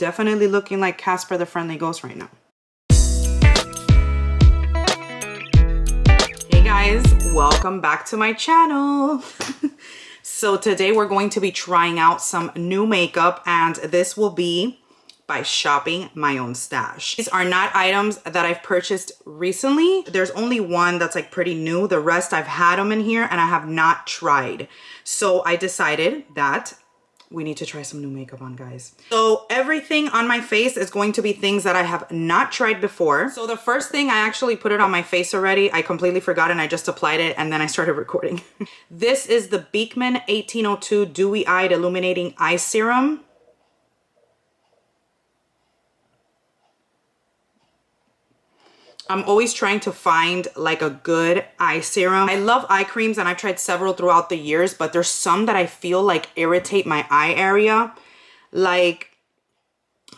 Definitely looking like Casper the Friendly Ghost right now. Hey guys, welcome back to my channel. So today we're going to be trying out some new makeup, and this will be by shopping my own stash. These are not items that I've purchased recently. There's only one that's like pretty new. The rest I've had them in here and I have not tried. So I decided that we need to try some new makeup on, guys. So everything on my face is going to be things that I have not tried before. So the first thing, I actually put it on my face already. I completely forgot and I just applied it and then I started recording. This is the Beekman 1802 Dewy Eyed Illuminating Eye Serum. I'm always trying to find like a good eye serum. I love eye creams and I've tried several throughout the years, but there's some that I feel like irritate my eye area. Like,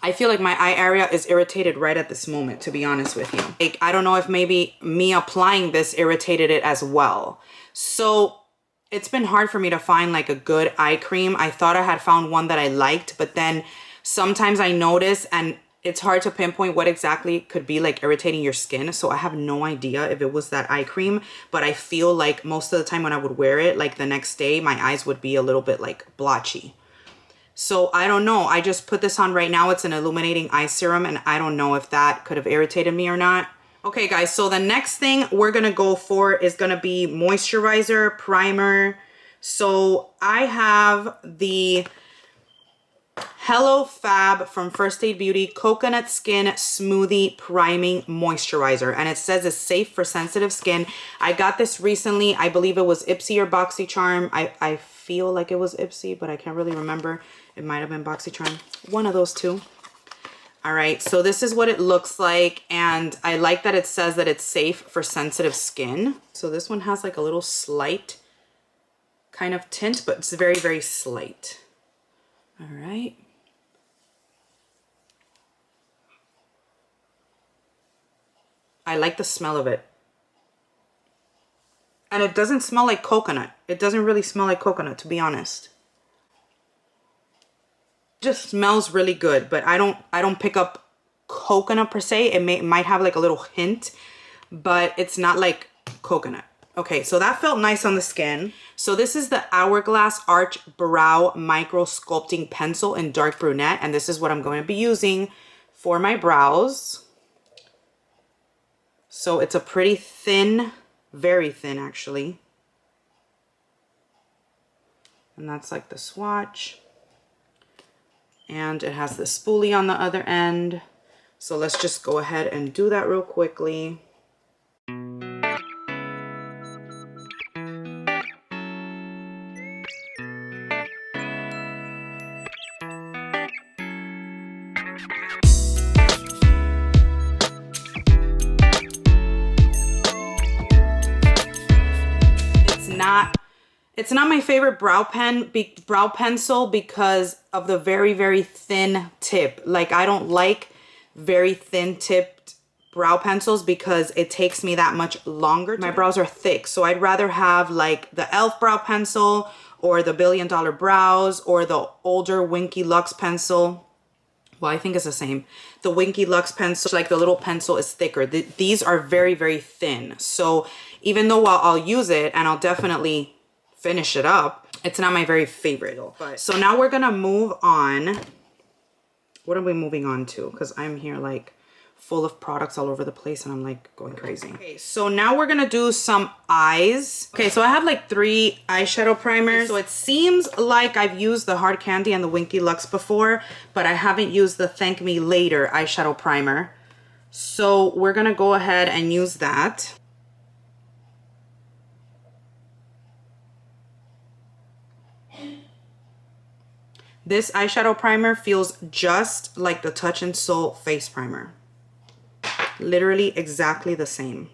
I feel like my eye area is irritated right at this moment, to be honest with you. Like, I don't know if maybe me applying this irritated it as well. So it's been hard for me to find like a good eye cream. I thought I had found one that I liked, but then sometimes I notice and it's hard to pinpoint what exactly could be like irritating your skin. So I have no idea if it was that eye cream, but I feel like most of the time when I would wear it, like the next day, my eyes would be a little bit like blotchy. So I don't know. I just put this on right now. It's an illuminating eye serum and I don't know if that could have irritated me or not. Okay guys, so the next thing we're gonna go for is gonna be moisturizer, primer. So I have the Hello Fab from First Aid Beauty Coconut Skin Smoothie Priming Moisturizer, and it says it's safe for sensitive skin. I got this recently. I believe it was Ipsy or BoxyCharm. I feel like it was Ipsy, but I can't really remember. It might have been BoxyCharm. One of those two. All right, so this is what it looks like, and I like that it says that it's safe for sensitive skin. So this one has like a little slight kind of tint, but it's very, very slight. All right. I like the smell of it. And it doesn't smell like coconut. It doesn't really smell like coconut, to be honest. It just smells really good, but I don't pick up coconut per se. It might have like a little hint, but it's not like coconut. Okay, so that felt nice on the skin. So this is the Hourglass Arch Brow Micro Sculpting Pencil in Dark Brunette, and this is what I'm going to be using for my brows. So it's a pretty thin, very thin actually. And that's like the swatch. And it has the spoolie on the other end. So let's just go ahead and do that real quickly. It's not my favorite brow pencil because of the very, very thin tip. Like, I don't like very thin tipped brow pencils because it takes me that much longer. My brows are thick, so I'd rather have like the e.l.f. brow pencil or the Billion Dollar Brows or the older Winky Lux pencil. Well, I think it's the same. The Winky Lux pencil, like the little pencil is thicker. These are very, very thin. So even though I'll use it and I'll definitely finish it up, it's not my very favorite. So now we're gonna move on. What are we moving on to? Because I'm here like full of products all over the place and I'm like going crazy. Okay, so now we're gonna do some eyes. Okay, so I have like 3 eyeshadow primers. So it seems like I've used the Hard Candy and the Winky Lux before, but I haven't used the Thank Me Later eyeshadow primer. So we're gonna go ahead and use that. This eyeshadow primer feels just like the Touch in Sol face primer. Literally exactly the same.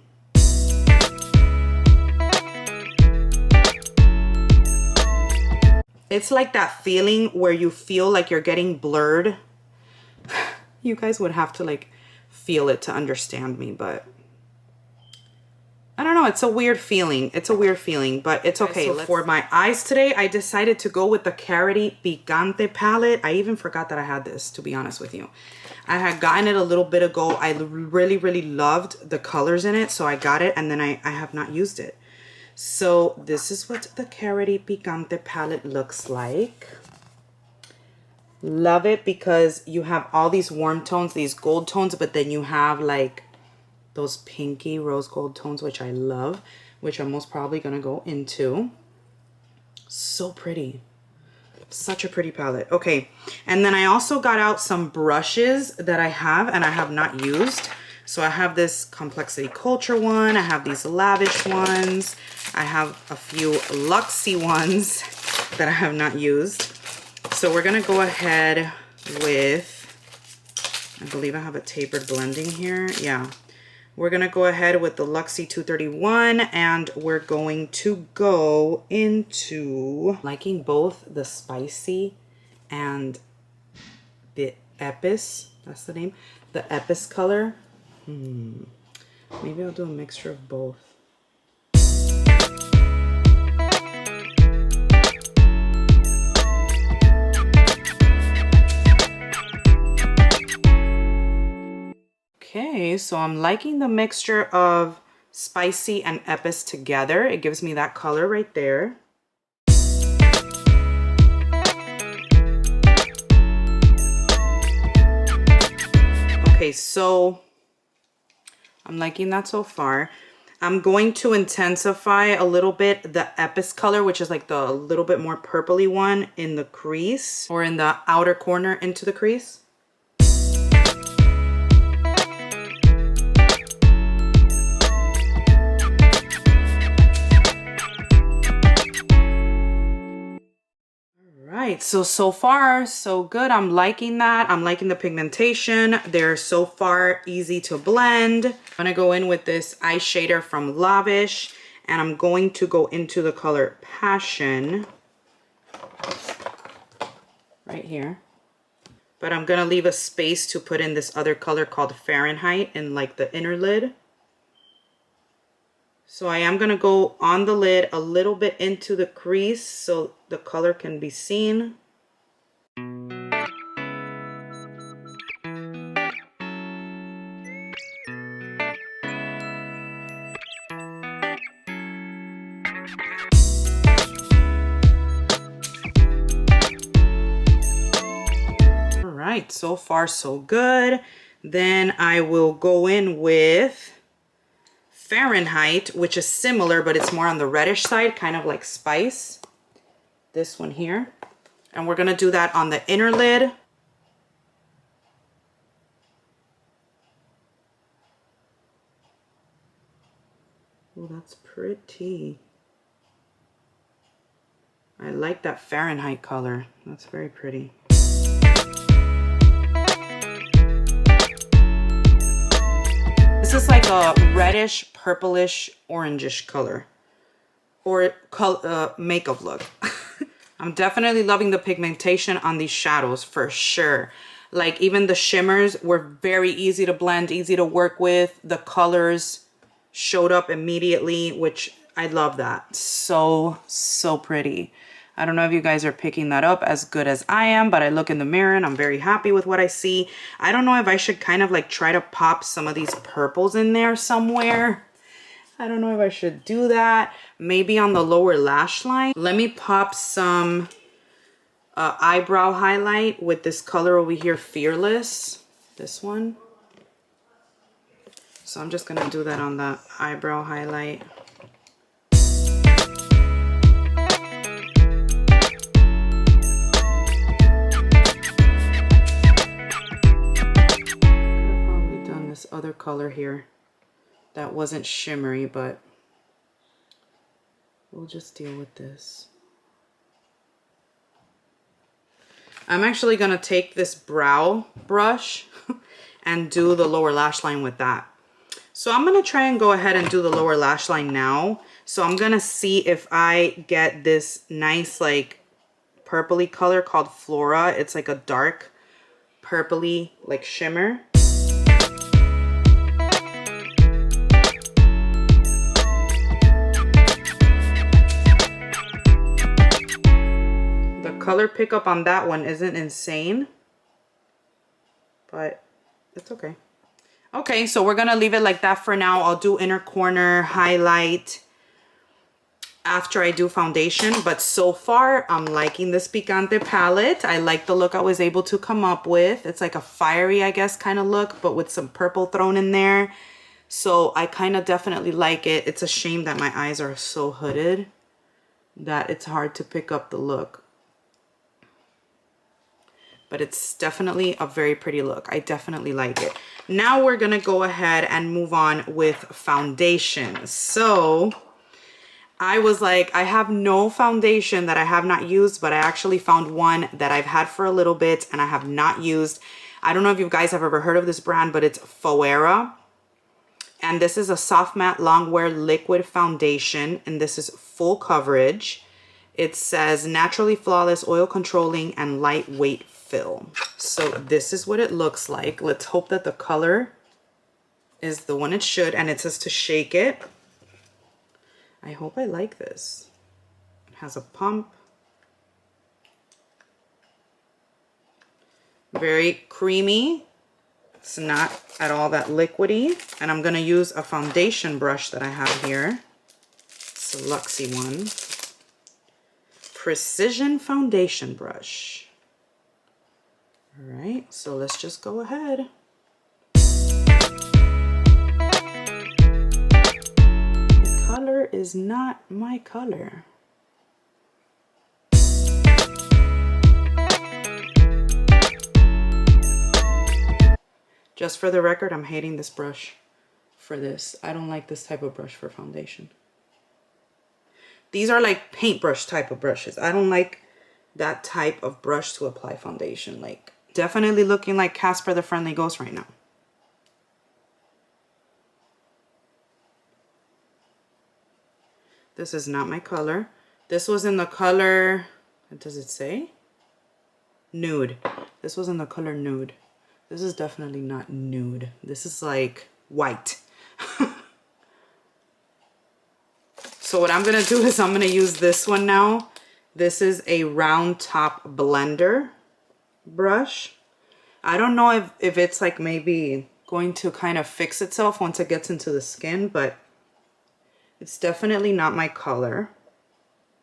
It's like that feeling where you feel like you're getting blurred. You guys would have to like feel it to understand me, but I don't know, it's a weird feeling. It's a weird feeling, but it's okay. So for my eyes today, I decided to go with the Carity Picante palette. I even forgot that I had this, to be honest with you. I had gotten it a little bit ago. I really loved the colors in it, so I got it, and then I have not used it. So this is what the Carity Picante palette looks like. Love it because you have all these warm tones, these gold tones, but then you have like those pinky rose gold tones, which I love, which I'm most probably gonna go into. So pretty. Such a pretty palette. Okay, and then I also got out some brushes that I have and I have not used. So I have this Complexity Culture one, I have these Lavish ones, I have a few Luxy ones that I have not used. So we're gonna go ahead with, I believe I have a tapered blending here. Yeah. We're gonna go ahead with the Luxy 231 and we're going to go into liking both the Spicy and the Epis, that's the name, the Epis color. Maybe I'll do a mixture of both. Okay, so I'm liking the mixture of Spicy and Epis together. It gives me that color right there. Okay, so I'm liking that so far. I'm going to intensify a little bit the Epis color, which is like the little bit more purpley one in the crease or in the outer corner into the crease. Right, so far so good. I'm liking that. I'm liking the pigmentation. They're so far easy to blend. I'm gonna go in with this eye shader from Lavish and I'm going to go into the color Passion right here, but I'm gonna leave a space to put in this other color called Fahrenheit in like the inner lid. So I am gonna go on the lid a little bit into the crease so the color can be seen. All right, so far so good. Then I will go in with Fahrenheit, which is similar, but it's more on the reddish side, kind of like Spice. This one here. And we're gonna do that on the inner lid. Oh, that's pretty. I like that Fahrenheit color. That's very pretty. This is like a reddish, purplish, orangish color. Or makeup look. I'm definitely loving the pigmentation on these shadows for sure. Like even the shimmers were very easy to blend, easy to work with. The colors showed up immediately, which I love that. So pretty. I don't know if you guys are picking that up as good as I am, but I look in the mirror and I'm very happy with what I see. I don't know if I should kind of like try to pop some of these purples in there somewhere. I don't know if I should do that. Maybe on the lower lash line. Let me pop some eyebrow highlight with this color over here, Fearless. This one. So I'm just gonna do that on the eyebrow highlight. This other color here that wasn't shimmery, but we'll just deal with this. I'm actually going to take this brow brush and do the lower lash line with that. So I'm going to try and go ahead and do the lower lash line now. So I'm going to see if I get this nice like purpley color called Flora. It's like a dark purpley like shimmer. color pickup on that one isn't insane, but it's okay. Okay, so we're gonna leave it like that for now. I'll do inner corner highlight after I do foundation, but so far I'm liking this Picante palette. I like the look I was able to come up with. It's like a fiery, I guess, kind of look, but with some purple thrown in there. So I kind of definitely like it. It's a shame that my eyes are so hooded that it's hard to pick up the look. But it's definitely a very pretty look. I definitely like it. Now we're gonna go ahead and move on with foundation. So I was like, I have no foundation that I have not used, but I actually found one that I've had for a little bit and I have not used. I don't know if you guys have ever heard of this brand, but it's Foera. And this is a soft matte longwear liquid foundation, and this is full coverage. It says naturally flawless, oil controlling, and lightweight fill. So this is what it looks like. Let's hope that the color is the one it should, and it says to shake it. I hope I like this. It has a pump. Very creamy. It's not at all that liquidy. And I'm gonna use a foundation brush that I have here. It's a Luxie one. Precision foundation brush. All right, so let's just go ahead. The color is not my color. Just for the record, I'm hating this brush for this. I don't like this type of brush for foundation. These are like paintbrush type of brushes. I don't like that type of brush to apply foundation. Like, definitely looking like Casper the Friendly Ghost right now. This is not my color. This was in the color, what does it say? Nude. This was in the color nude. This is definitely not nude. This is like white. So what I'm gonna do is I'm gonna use this one now. This is a round top blender brush. I don't know if it's like maybe going to kind of fix itself once it gets into the skin, but it's definitely not my color.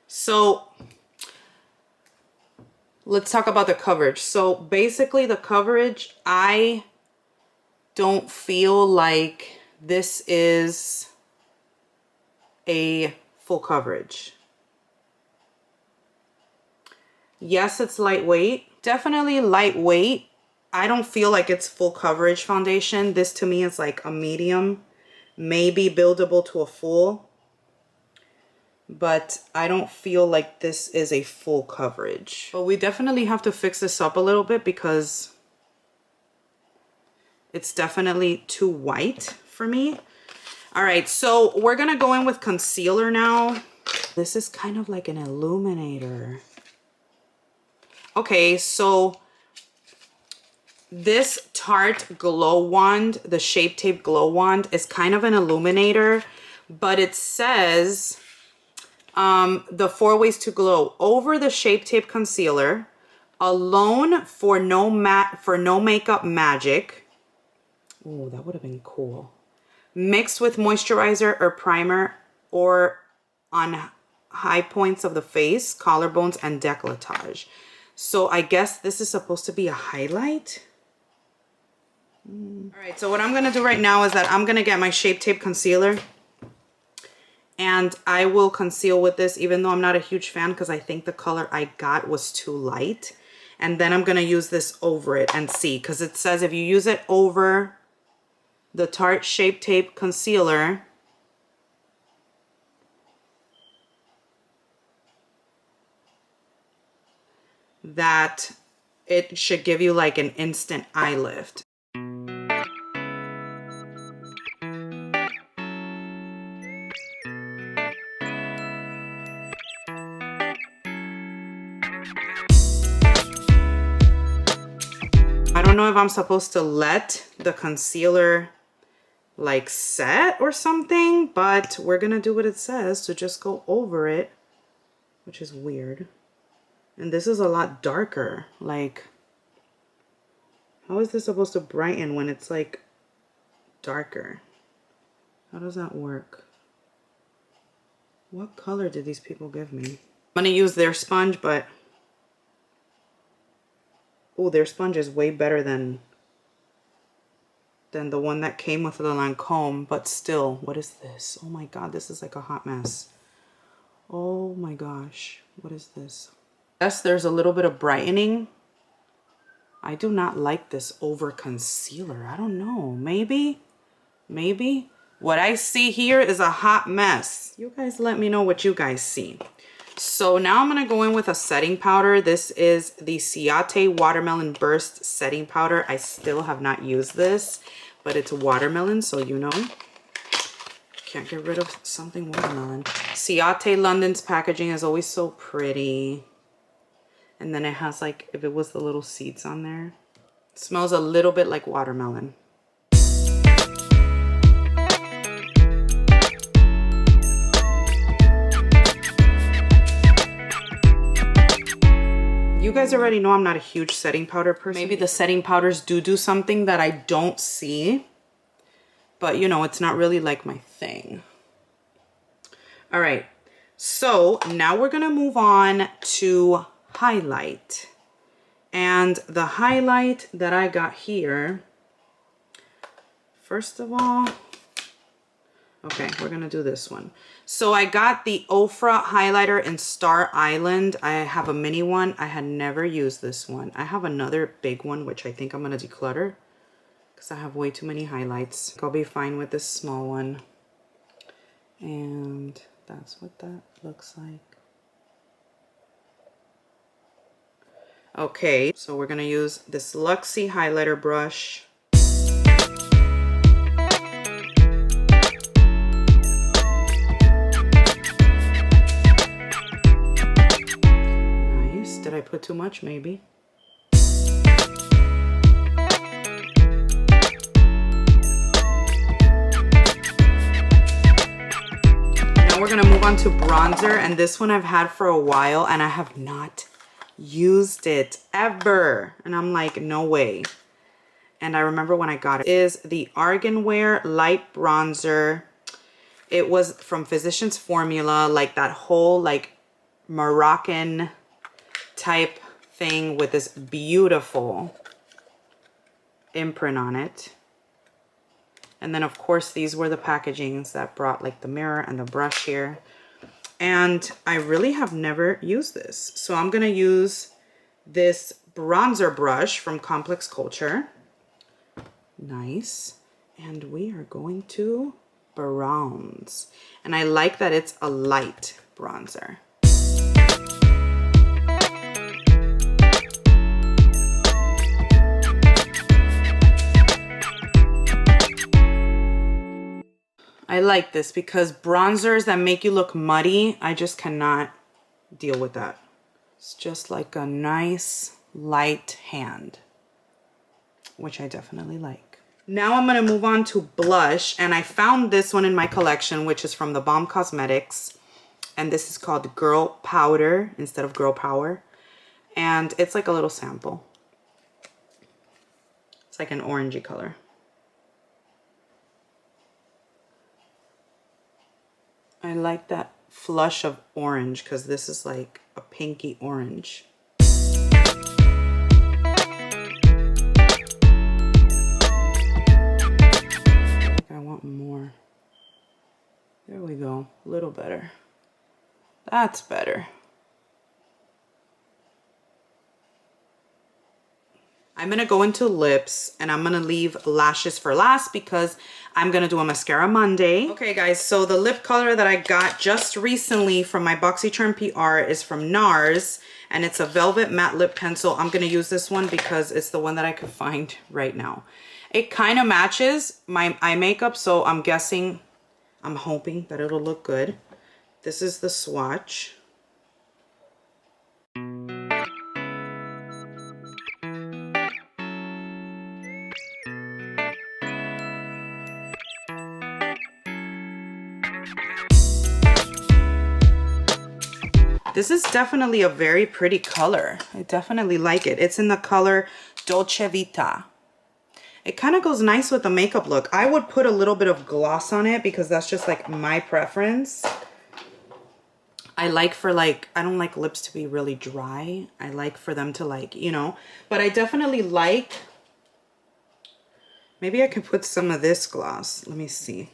So let's talk about the coverage. So basically the coverage, I don't feel like this is a full coverage. Yes, it's lightweight. Definitely lightweight. I don't feel like it's full coverage foundation. This to me is like a medium, maybe buildable to a full. But I don't feel like this is a full coverage. But we definitely have to fix this up a little bit because it's definitely too white for me. All right, so we're gonna go in with concealer now. This is kind of like an illuminator. Okay, so this Tarte Glow Wand, the Shape Tape Glow Wand, is kind of an illuminator, but it says the 4 ways to glow over the Shape Tape concealer, alone for no makeup magic. Oh, that would have been cool. Mixed with moisturizer or primer or on high points of the face, collarbones, and décolletage. So I guess this is supposed to be a highlight. All right, so what I'm gonna do right now is that I'm gonna get my Shape Tape concealer and I will conceal with this, even though I'm not a huge fan because I think the color I got was too light. And then I'm gonna use this over it and see, because it says if you use it over the Tarte Shape Tape concealer, that it should give you like an instant eye lift. I don't know if I'm supposed to let the concealer like set or something, but we're gonna do what it says to just go over it, which is weird. And this is a lot darker. Like, how is this supposed to brighten when it's like darker? How does that work? What color did these people give me? I'm gonna use their sponge, but oh, their sponge is way better than the one that came with the Lancome, but still, what is this? Oh my God, this is like a hot mess. Oh my gosh, what is this? Yes, there's a little bit of brightening. I do not like this over concealer. I don't know, maybe. What I see here is a hot mess. You guys let me know what you guys see. So now I'm gonna go in with a setting powder. This is the Ciate Watermelon Burst Setting Powder. I still have not used this, but it's watermelon, so you know. Can't get rid of something watermelon. Ciate London's packaging is always so pretty. And then it has like, if it was the little seeds on there. It smells a little bit like watermelon. You guys already know I'm not a huge setting powder person. Maybe the setting powders do something that I don't see. But you know, it's not really like my thing. All right, so now we're gonna move on to highlight. And the highlight that I got here, first of all, okay, we're gonna do this one. So I got the Ofra highlighter in Star Island. I have a mini one. I had never used this one. I have another big one, which I think I'm gonna declutter because I have way too many highlights. I'll be fine with this small one. And that's what that looks like. Okay, so we're gonna use this Luxie highlighter brush. Nice. Did I put too much? Maybe. Now we're gonna move on to bronzer, and this one I've had for a while and I have not used it ever, and I'm like, no way. And I remember when I got it. It is the Arganwear light bronzer. It was from Physicians Formula, like that whole like Moroccan type thing with this beautiful imprint on it. And then of course these were the packagings that brought like the mirror and the brush here. And I really have never used this. So I'm gonna use this bronzer brush from Complex Culture. Nice. And we are going to bronze. And I like that it's a light bronzer. I like this because bronzers that make you look muddy, I just cannot deal with that. It's just like a nice light hand, which I definitely like. Now I'm gonna move on to blush, and I found this one in my collection, which is from the Balm Cosmetics, and this is called Girl Powder instead of Girl Power, and it's like a little sample. It's like an orangey color. I like that flush of orange because this is like a pinky orange. I want more. There we go. A little better. That's better. I'm gonna go into lips, and I'm gonna leave lashes for last because I'm gonna do a mascara Monday. Okay guys, so the lip color that I got just recently from my BoxyCharm PR is from NARS, and it's a Velvet Matte Lip Pencil. I'm gonna use this one because it's the one that I could find right now. It kind of matches my eye makeup, so I'm guessing, I'm hoping that it'll look good. This is the swatch. This is definitely a very pretty color. I definitely like it. It's in the color Dolce Vita. It kind of goes nice with the makeup look. I would put a little bit of gloss on it because that's just like my preference. I like for like, I don't like lips to be really dry. I like for them to like, you know, but I definitely like, maybe I could put some of this gloss. Let me see.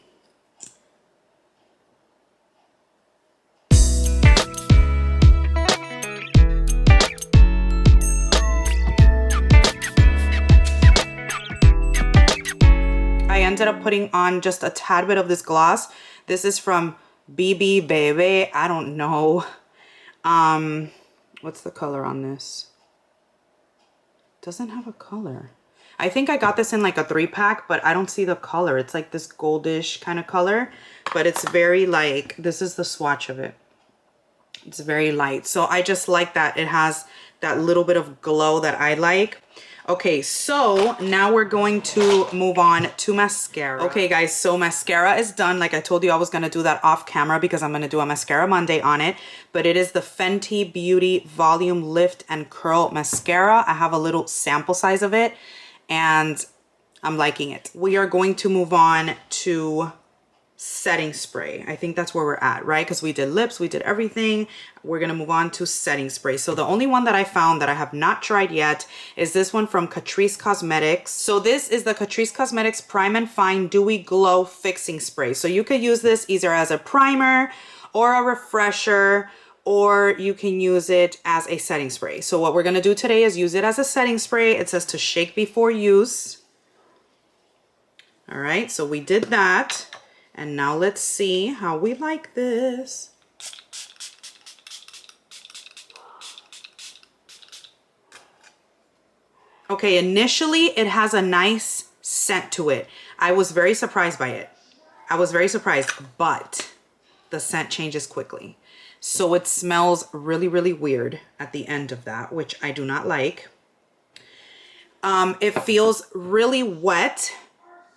I ended up putting on just a tad bit of this gloss. This is from BB Baby. I don't know. What's the color on this? Doesn't have a color. I think I got this in like a 3-pack, but I don't see the color. It's like this goldish kind of color, but it's very like, this is the swatch of it. It's very light. So I just like that it has that little bit of glow that I like. Okay, so now we're going to move on to mascara. Okay guys, so mascara is done. Like I told you, I was gonna do that off camera because I'm gonna do a Mascara Monday on it. But it is the Fenty Beauty Volume Lift and Curl Mascara. I have a little sample size of it and I'm liking it. We are going to move on to setting spray. I think that's where we're at, right? Because we did lips, we did everything. We're gonna move on to setting spray. So the only one that I found that I have not tried yet is this one from Catrice Cosmetics. So this is the Catrice Cosmetics Prime and Fine Dewy Glow Fixing Spray. So you could use this either as a primer or a refresher, or you can use it as a setting spray. So what we're gonna do today is use it as a setting spray. It says to shake before use. All right, so we did that. And now let's see how we like this. Okay, initially it has a nice scent to it. I was very surprised by it. I was very surprised, but the scent changes quickly. So it smells really, really weird at the end of that, which I do not like. It feels really wet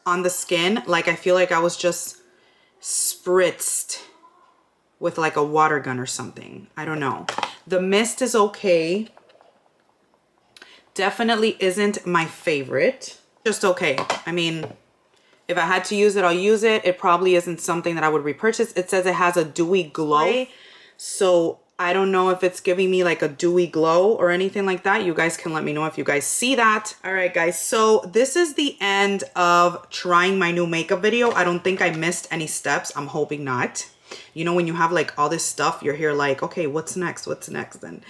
on the skin. Like I feel like I was just spritzed with like a water gun or something. I don't know. The mist is okay. Definitely isn't my favorite. Just okay. I mean, if I had to use it, I'll use it. It probably isn't something that I would repurchase. It says it has a dewy glow. So I don't know if it's giving me like a dewy glow or anything like that. You guys can let me know if you guys see that. All right, guys. So this is the end of trying my new makeup video. I don't think I missed any steps. I'm hoping not. You know, when you have like all this stuff, you're here like, okay, what's next? What's next then?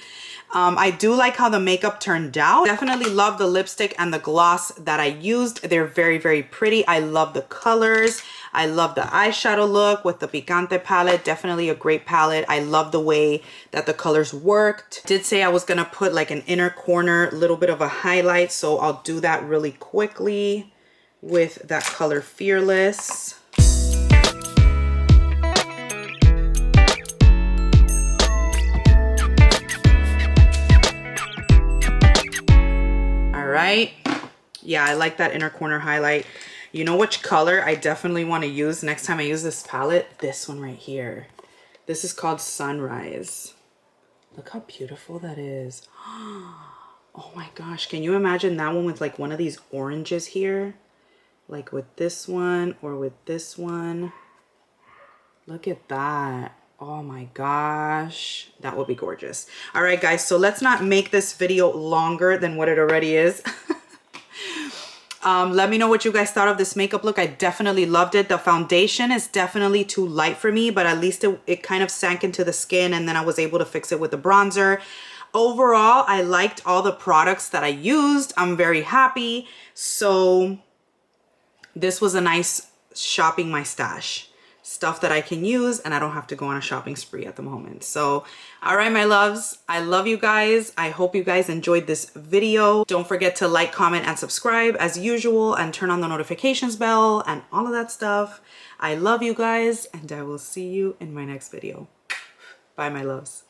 I do like how the makeup turned out. Definitely love the lipstick and the gloss that I used. They're very, very pretty. I love the colors. I love the eyeshadow look with the Picante palette. Definitely a great palette. I love the way that the colors worked. Did say I was gonna put like an inner corner, little bit of a highlight. So I'll do that really quickly with that color Fearless. Right? Yeah, I like that inner corner highlight. You know which color I definitely want to use next time I use this palette? This one right here. This is called Sunrise. Look how beautiful that is. Oh my gosh, can you imagine that one with like one of these oranges here? Like with this one or with this one. Look at that. Oh my gosh, that would be gorgeous. All right, guys, so let's not make this video longer than what it already is. Let me know what you guys thought of this makeup look. I definitely loved it. The foundation is definitely too light for me, but at least it kind of sank into the skin, and then I was able to fix it with the bronzer. Overall, I liked all the products that I used. I'm very happy. So this was a nice shopping my stash. Stuff that I can use and I don't have to go on a shopping spree at the moment. So, all right, my loves, I love you guys. I hope you guys enjoyed this video. Don't forget to like, comment, and subscribe as usual, and turn on the notifications bell and all of that stuff. I love you guys, and I will see you in my next video. Bye, my loves.